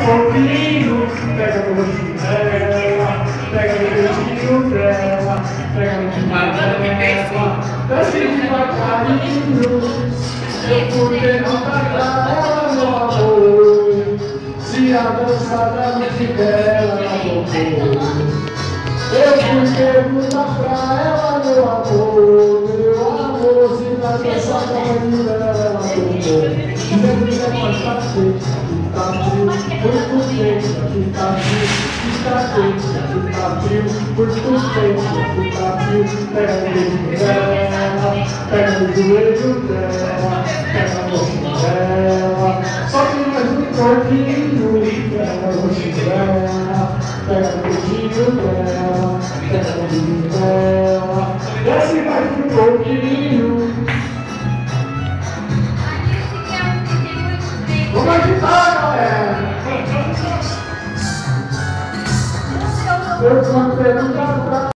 pouquinho, pega no rostinho dela, pega no peitinho dela, pega no peitinho dela, desce devagarinho. Eu fui perguntar ela, meu amor, se a dança da noite dela ela tocou. Eu fui perguntar pra ela, meu amor, se na dança da noite dela ela tocou. Sempre é mais fácil, aqui tá frio, muito tempo, aqui tá frio, está quente, aqui tá frio, muito tempo, aqui tá frio. Pega no beijo dela, pega no joelho dela, pega no rosto dela, só que mais um pouquinho. Pega no rosto dela, pega no peitinho dela, pega no joelho dela, desce mais um pouquinho. Vamos agitar, galera! Eu vou perguntar pra